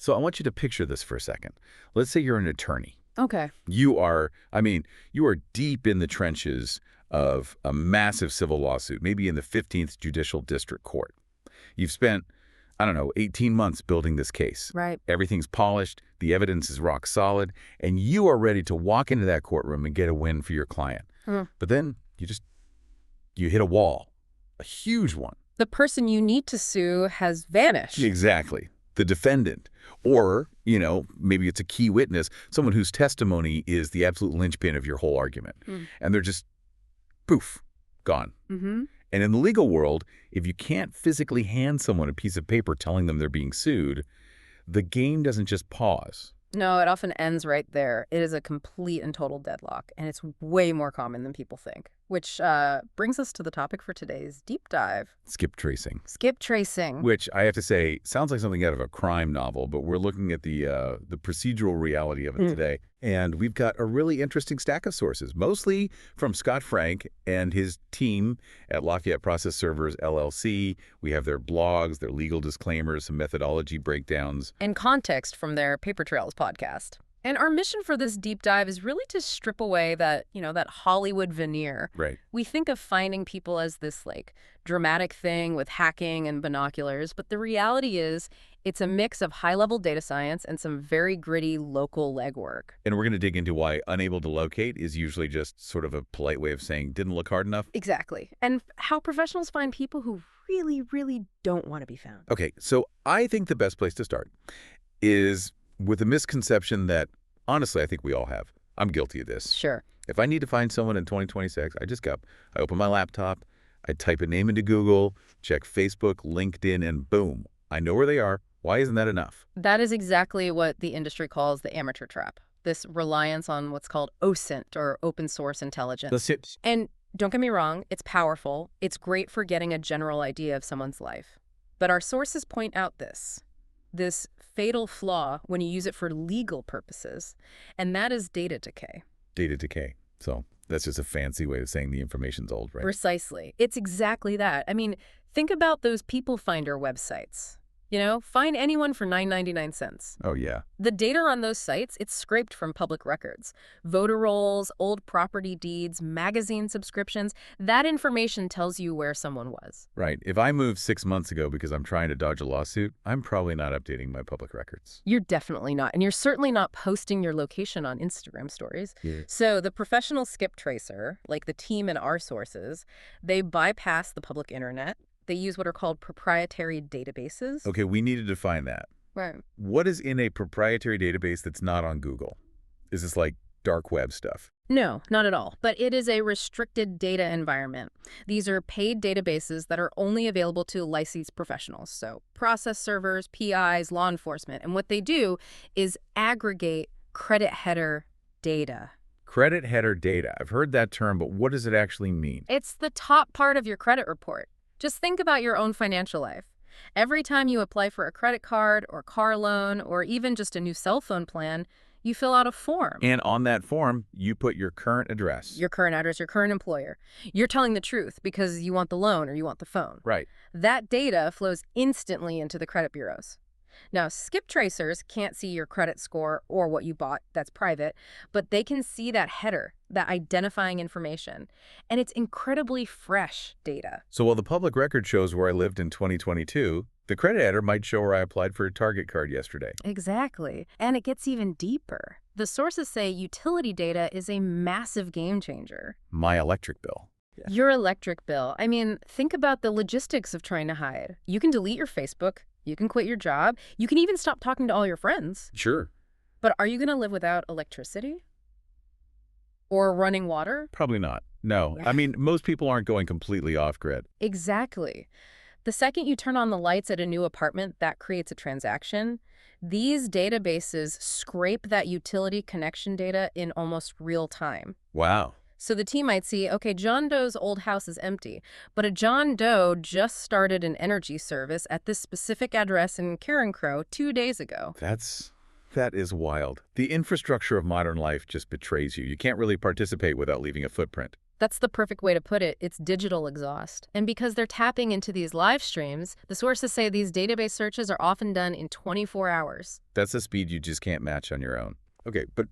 So I want you to picture this for a second. Let's say you're an attorney. Okay. You are deep in the trenches of a massive civil lawsuit, maybe in the 15th Judicial District Court. You've spent, I don't know, 18 months building this case. Right. Everything's polished, the evidence is rock solid, and you are ready to walk into that courtroom and get a win for your client. But then you hit a wall, a huge one. The person you need to sue has vanished. Exactly. The defendant. Or, maybe it's a key witness, someone whose testimony is the absolute linchpin of your whole argument. And they're just, poof, gone. And in the legal world, if you can't physically hand someone a piece of paper telling them they're being sued, the game doesn't just pause. No, it often ends right there. It is a complete and total deadlock, and it's way more common than people think. Which brings us to the topic for today's deep dive. Skip tracing. Skip tracing. Which, I have to say, sounds like something out of a crime novel, but we're looking at the procedural reality of it today. And we've got a really interesting stack of sources, mostly from Scott Frank and his team at Lafayette Process Servers LLC. We have their blogs, their legal disclaimers, some methodology breakdowns. And context from their Paper Trails podcast. And our mission for this deep dive is really to strip away that, that Hollywood veneer. Right. We think of finding people as this, dramatic thing with hacking and binoculars, but the reality is it's a mix of high-level data science and some very gritty local legwork. And we're going to dig into why unable to locate is usually just sort of a polite way of saying didn't look hard enough. Exactly. And how professionals find people who really, really don't want to be found. Okay, so I think the best place to start is with a misconception that, honestly, I think we all have. I'm guilty of this. Sure. If I need to find someone in 2026, I open my laptop, I type a name into Google, check Facebook, LinkedIn, and boom, I know where they are. Why isn't that enough? That is exactly what the industry calls the amateur trap. This reliance on what's called OSINT, or open source intelligence. And don't get me wrong, it's powerful. It's great for getting a general idea of someone's life. But our sources point out this fatal flaw when you use it for legal purposes, and that is data decay. Data decay. So that's just a fancy way of saying the information's old, right? Precisely. It's exactly that. Think about those People Finder websites. Find anyone for $9.99. Oh, yeah. The data on those sites, it's scraped from public records. Voter rolls, old property deeds, magazine subscriptions. That information tells you where someone was. Right. If I moved 6 months ago because I'm trying to dodge a lawsuit, I'm probably not updating my public records. You're definitely not. And you're certainly not posting your location on Instagram stories. Yeah. So the professional skip tracer, like the team in our sources, they bypass the public internet. They use what are called proprietary databases. Okay, we need to define that. Right. What is in a proprietary database that's not on Google? Is this like dark web stuff? No, not at all. But it is a restricted data environment. These are paid databases that are only available to licensed professionals. So process servers, PIs, law enforcement. And what they do is aggregate credit header data. Credit header data. I've heard that term, but what does it actually mean? It's the top part of your credit report. Just think about your own financial life. Every time you apply for a credit card or car loan or even just a new cell phone plan, you fill out a form. And on that form, you put your current address. Your current address, your current employer. You're telling the truth because you want the loan or you want the phone. Right. That data flows instantly into the credit bureaus. Now, skip tracers can't see your credit score or what you bought. That's private. But they can see that header, that identifying information. And it's incredibly fresh data. So while the public record shows where I lived in 2022, the credit header might show where I applied for a Target card yesterday. Exactly. And it gets even deeper. The sources say utility data is a massive game changer. My electric bill. Yeah. Your electric bill. Think about the logistics of trying to hide. You can delete your Facebook. You can quit your job. You can even stop talking to all your friends. Sure. But are you going to live without electricity? Or running water? Probably not. No. Yeah. Most people aren't going completely off-grid. Exactly. The second you turn on the lights at a new apartment, that creates a transaction. These databases scrape that utility connection data in almost real time. Wow. So the team might see, okay, John Doe's old house is empty, but a John Doe just started an energy service at this specific address in Carencro 2 days ago. That is wild. The infrastructure of modern life just betrays you. You can't really participate without leaving a footprint. That's the perfect way to put it. It's digital exhaust. And because they're tapping into these live streams, the sources say these database searches are often done in 24 hours. That's a speed you just can't match on your own. Okay, but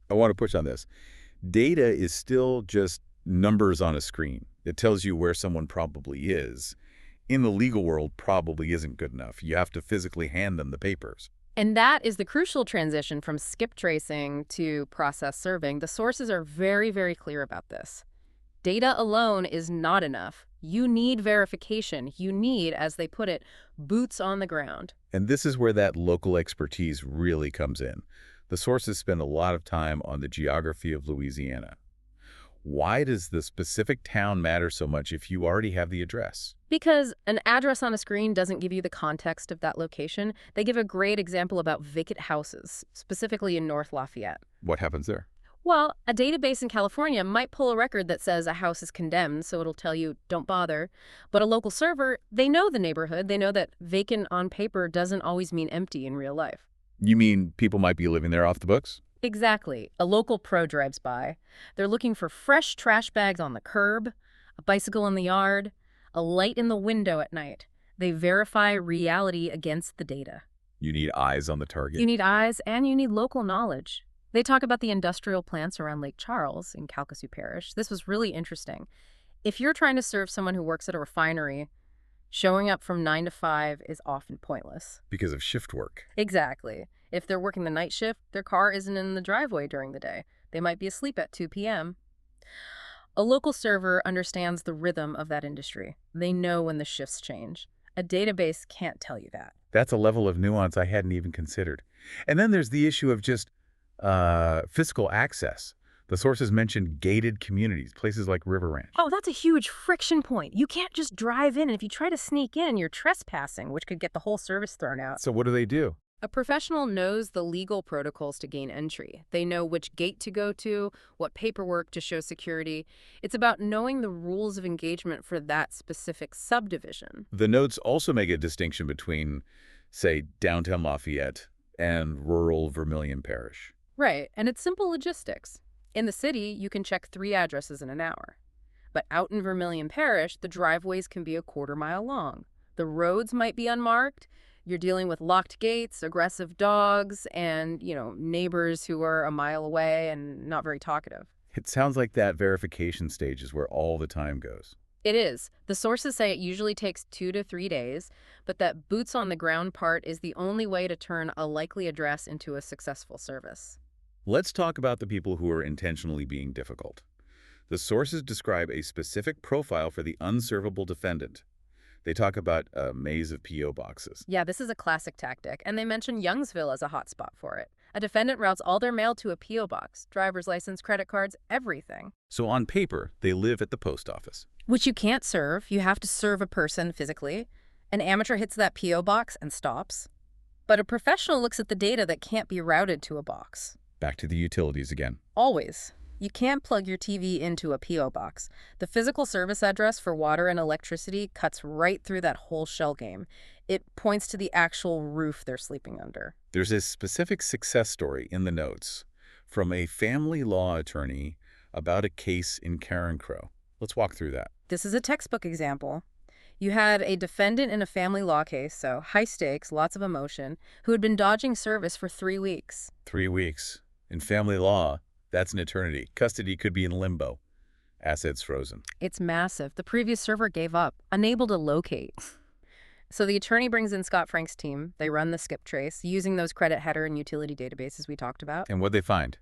I want to push on this. Data is still just numbers on a screen. It tells you where someone probably is. In the legal world, probably isn't good enough. You have to physically hand them the papers. And that is the crucial transition from skip tracing to process serving. The sources are very, very clear about this. Data alone is not enough. You need verification. You need, as they put it, boots on the ground. And this is where that local expertise really comes in. The sources spend a lot of time on the geography of Louisiana. Why does the specific town matter so much if you already have the address? Because an address on a screen doesn't give you the context of that location. They give a great example about vacant houses, specifically in North Lafayette. What happens there? Well, a database in California might pull a record that says a house is condemned, so it'll tell you, don't bother. But a local server, they know the neighborhood. They know that vacant on paper doesn't always mean empty in real life. You mean people might be living there off the books? Exactly. A local pro drives by. They're looking for fresh trash bags on the curb, a bicycle in the yard, a light in the window at night. They verify reality against the data. You need eyes on the target. You need eyes, and you need local knowledge. They talk about the industrial plants around Lake Charles in Calcasieu Parish. This was really interesting. If you're trying to serve someone who works at a refinery, showing up from 9 to 5 is often pointless. Because of shift work. Exactly. If they're working the night shift, their car isn't in the driveway during the day. They might be asleep at 2 p.m. A local server understands the rhythm of that industry. They know when the shifts change. A database can't tell you that. That's a level of nuance I hadn't even considered. And then there's the issue of just physical access. The sources mentioned gated communities, places like River Ranch. Oh, that's a huge friction point. You can't just drive in, and if you try to sneak in, you're trespassing, which could get the whole service thrown out. So what do? A professional knows the legal protocols to gain entry. They know which gate to go to, what paperwork to show security. It's about knowing the rules of engagement for that specific subdivision. The notes also make a distinction between, say, downtown Lafayette and rural Vermilion Parish. Right, and it's simple logistics. In the city, you can check 3 addresses in an hour. But out in Vermilion Parish, the driveways can be a quarter-mile long. The roads might be unmarked. You're dealing with locked gates, aggressive dogs, and, neighbors who are a mile away and not very talkative. It sounds like that verification stage is where all the time goes. It is. The sources say it usually takes 2 to 3 days, but that boots on the ground part is the only way to turn a likely address into a successful service. Let's talk about the people who are intentionally being difficult. The sources describe a specific profile for the unservable defendant. They talk about a maze of P.O. boxes. Yeah, this is a classic tactic, and they mention Youngsville as a hotspot for it. A defendant routes all their mail to a P.O. box, driver's license, credit cards, everything. So on paper, they live at the post office. Which you can't serve. You have to serve a person physically. An amateur hits that P.O. box and stops. But a professional looks at the data that can't be routed to a box. Back to the utilities again. Always. You can't plug your TV into a P.O. box. The physical service address for water and electricity cuts right through that whole shell game. It points to the actual roof they're sleeping under. There's a specific success story in the notes from a family law attorney about a case in Carencro. Let's walk through that. This is a textbook example. You had a defendant in a family law case, so high stakes, lots of emotion, who had been dodging service for 3 weeks. 3 weeks. In family law, that's an eternity. Custody could be in limbo. Assets frozen. It's massive. The previous server gave up, unable to locate. So the attorney brings in Scott Frank's team. They run the skip trace using those credit header and utility databases we talked about. And what'd they find?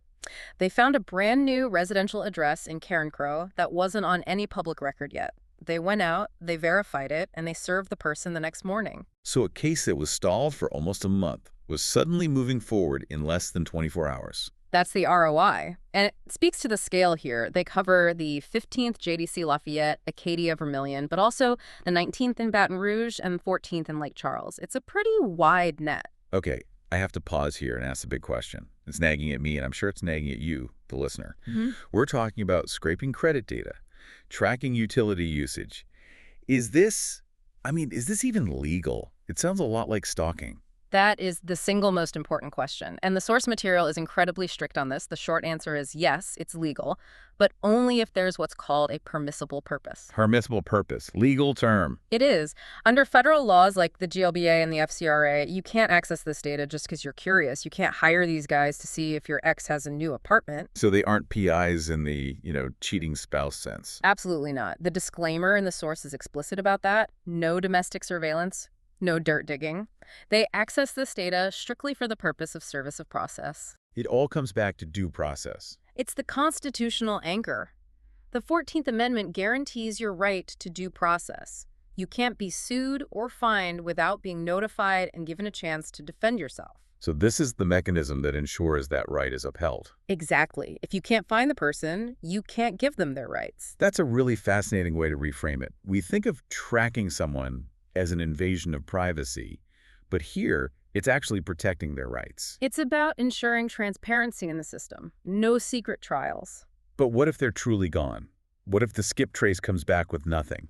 They found a brand new residential address in Carencro that wasn't on any public record yet. They went out, they verified it, and they served the person the next morning. So a case that was stalled for almost a month was suddenly moving forward in less than 24 hours. That's the ROI. And it speaks to the scale here. They cover the 15th JDC Lafayette, Acadia Vermilion, but also the 19th in Baton Rouge and 14th in Lake Charles. It's a pretty wide net. Okay, I have to pause here and ask the big question. It's nagging at me, and I'm sure it's nagging at you, the listener. We're talking about scraping credit data, tracking utility usage. Is this even legal? It sounds a lot like stalking. That is the single most important question. And the source material is incredibly strict on this. The short answer is yes, it's legal, but only if there's what's called a permissible purpose. Permissible purpose. Legal term. It is. Under federal laws like the GLBA and the FCRA, you can't access this data just because you're curious. You can't hire these guys to see if your ex has a new apartment. So they aren't PIs in the, cheating spouse sense. Absolutely not. The disclaimer in the source is explicit about that. No domestic surveillance. No dirt digging. They access this data strictly for the purpose of service of process. It all comes back to due process. It's the constitutional anchor. The 14th Amendment guarantees your right to due process. You can't be sued or fined without being notified and given a chance to defend yourself. So this is the mechanism that ensures that right is upheld. Exactly. If you can't find the person, you can't give them their rights. That's a really fascinating way to reframe it. We think of tracking someone as an invasion of privacy, but here it's actually protecting their rights. It's about ensuring transparency in the system. No secret trials. But what if they're truly gone? What if the skip trace comes back with nothing?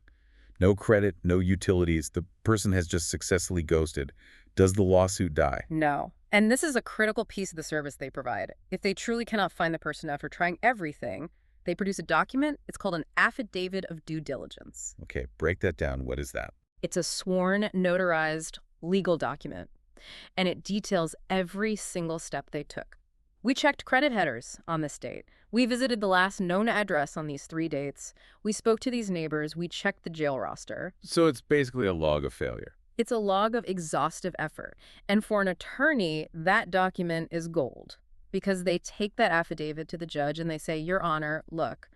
No credit, no utilities, the person has just successfully ghosted. Does the lawsuit die? No. And this is a critical piece of the service they provide. If they truly cannot find the person after trying everything, they produce a document. It's called an affidavit of due diligence. Okay, break that down. What is that? It's a sworn, notarized legal document, and it details every single step they took. We checked credit headers on this date. We visited the last known address on these 3 dates. We spoke to these neighbors. We checked the jail roster. So it's basically a log of failure. It's a log of exhaustive effort. And for an attorney, that document is gold because they take that affidavit to the judge and they say, Your Honor, look,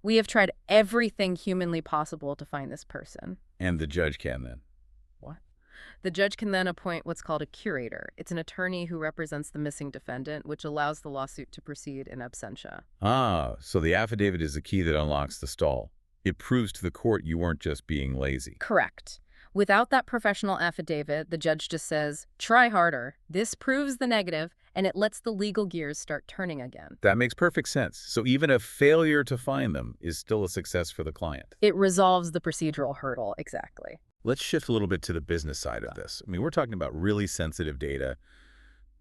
we have tried everything humanly possible to find this person. And the judge can then? What? The judge can then appoint what's called a curator. It's an attorney who represents the missing defendant, which allows the lawsuit to proceed in absentia. Ah, so the affidavit is the key that unlocks the stall. It proves to the court you weren't just being lazy. Correct. Without that professional affidavit, the judge just says, try harder. This proves the negative, and it lets the legal gears start turning again. That makes perfect sense. So even a failure to find them is still a success for the client. It resolves the procedural hurdle, exactly. Let's shift a little bit to the business side of this. I mean, we're talking about really sensitive data.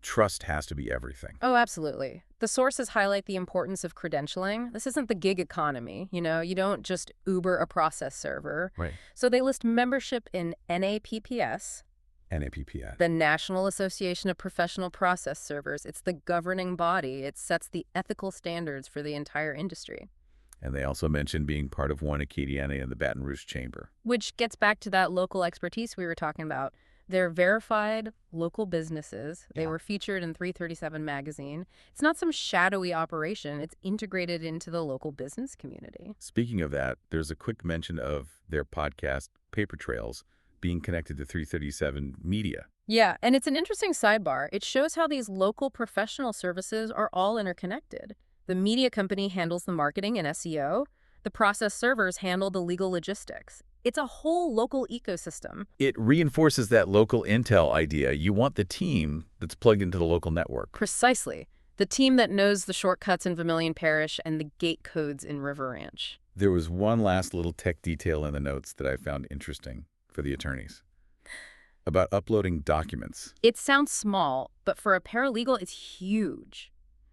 Trust has to be everything. Oh, absolutely. The sources highlight the importance of credentialing. This isn't the gig economy. You don't just Uber a process server. Right. So they list membership in NAPPS. NAPPS. The National Association of Professional Process Servers. It's the governing body. It sets the ethical standards for the entire industry. And they also mentioned being part of one Acadiana in the Baton Rouge Chamber. Which gets back to that local expertise we were talking about. They're verified local businesses. They were featured in 337 magazine. It's not some shadowy operation. It's integrated into the local business community. Speaking of that, there's a quick mention of their podcast, Paper Trails, being connected to 337 Media. Yeah, and it's an interesting sidebar. It shows how these local professional services are all interconnected. The media company handles the marketing and SEO. The process servers handle the legal logistics. It's a whole local ecosystem. It reinforces that local intel idea. You want the team that's plugged into the local network. Precisely. The team that knows the shortcuts in Vermilion Parish and the gate codes in River Ranch. There was one last little tech detail in the notes that I found interesting for the attorneys. About uploading documents. It sounds small, but for a paralegal, it's huge.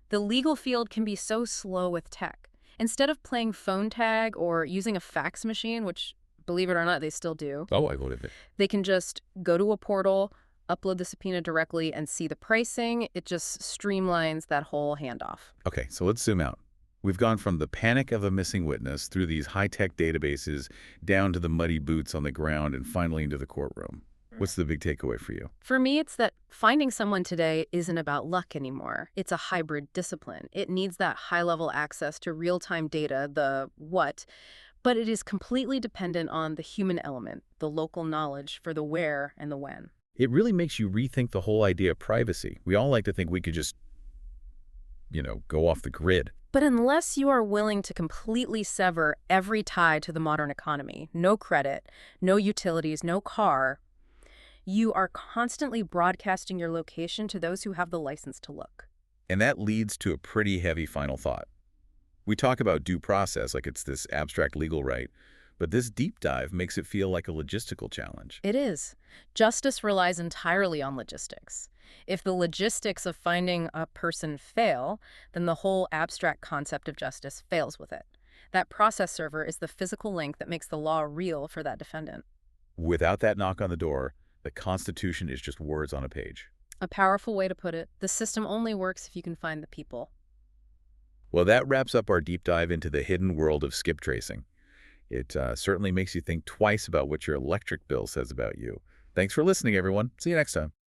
The legal field can be so slow with tech. Instead of playing phone tag or using a fax machine, which, believe it or not, they still do. Oh, I believe it. They can just go to a portal, upload the subpoena directly, and see the pricing. It just streamlines that whole handoff. Okay, so let's zoom out. We've gone from the panic of a missing witness through these high-tech databases down to the muddy boots on the ground and finally into the courtroom. What's the big takeaway for you? For me, it's that finding someone today isn't about luck anymore. It's a hybrid discipline. It needs that high-level access to real-time data, the what, but it is completely dependent on the human element, the local knowledge for the where and the when. It really makes you rethink the whole idea of privacy. We all like to think we could just, go off the grid. But unless you are willing to completely sever every tie to the modern economy, no credit, no utilities, no car, you are constantly broadcasting your location to those who have the license to look. And that leads to a pretty heavy final thought. We talk about due process like it's this abstract legal right, But this deep dive makes it feel like a logistical challenge. It is. Justice relies entirely on logistics. If the logistics of finding a person fail, then the whole abstract concept of justice fails with it. That process server is the physical link that makes the law real for that defendant. Without that knock on the door, the Constitution is just words on a page. A powerful way to put it. The system only works if you can find the people. Well, that wraps up our deep dive into the hidden world of skip tracing. It certainly makes you think twice about what your electric bill says about you. Thanks for listening, everyone. See you next time.